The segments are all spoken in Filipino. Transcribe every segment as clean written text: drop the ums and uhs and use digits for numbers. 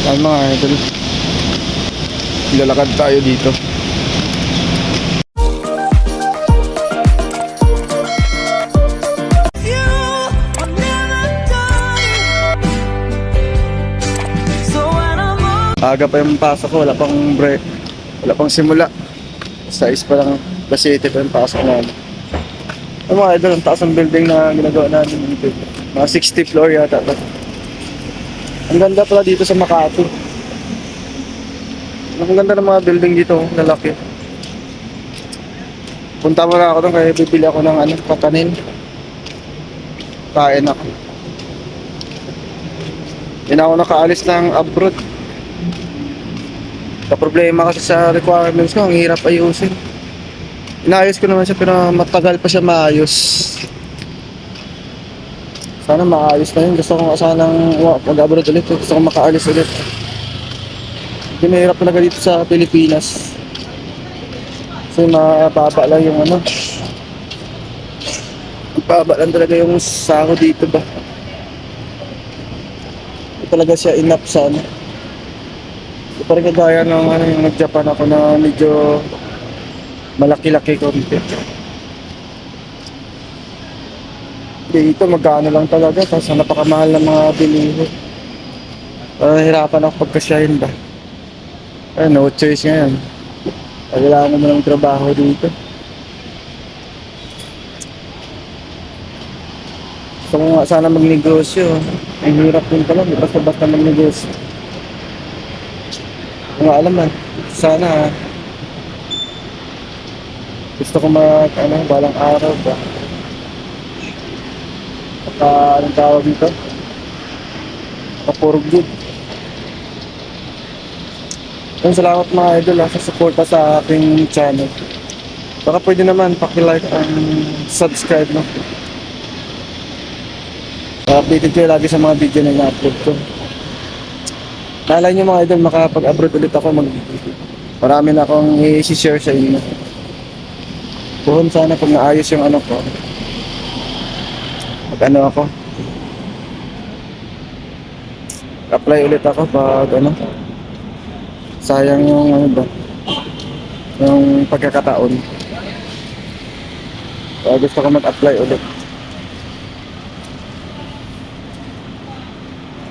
Yan mga idol, lalakad tayo dito. Aga pa yung pasok ko, wala pang break, wala pang simula. 6 pa lang, +7 pa yung pasok namin. Ang mga idol, ang taas ng building na ginagawa namin dito. Mga 60 floor yata to. Ang ganda pala dito sa Makati. Ang ganda ng mga building dito, lalaki. Punta mo na ako doon kaya bibili ako ng kakanin. Kain ako. Hindi na ako nakaalis ng abroad. Problema kasi sa requirements ko, ang hirap ayusin. Inaayos ko naman siya pero matagal pa siya maayos. Sana maayos na yun. Gusto ko sanang mag-abroad ulit. Gusto ko makaalis ulit. Hindi mahirap talaga dito sa Pilipinas. Kasi mababa lang yung mababa lang talaga yung sahod dito ba. Hindi talaga siya enough sa Hindi pa rin kagaya ng yung nag-Japan ako na medyo malaki-laki konti. Dito magkano lang talaga, tapos napakamahal ng mga bilihin. Hirapan ako pagkasyahin ba. No choice ngayon. Kailangan mo ng trabaho dito. Gusto ko nga sana magnegosyo. Ang hirap din pala, di basta-basta magnegosyo. Kung alam man, sana gusto ko balang araw ba. Anong tawag dito? For good. Salamat mga idol sa suporta sa aking channel. Baka pwede naman paki-like and subscribe no. Updated kayo lagi sa mga video na i-upload ko. Naalala nyo mga idol, makapag-abroad ulit ako, marami na akong i-share sa inyo. Puhon sana pag naayos yung ko. Pag ako, apply ulit ako pag sayang yung yung pagkakataon. Gusto ko mag-apply ulit.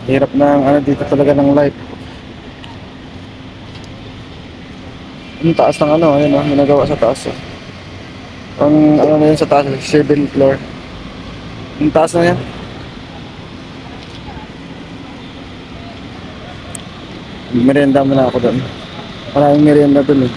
Hirap ng dito talaga ng life. Ang taas ng ayun ginagawa sa taas. Ang na yun sa taas, 7th floor. Ang taas na yan. Merienda muna ako doon. Maraming merienda doon eh.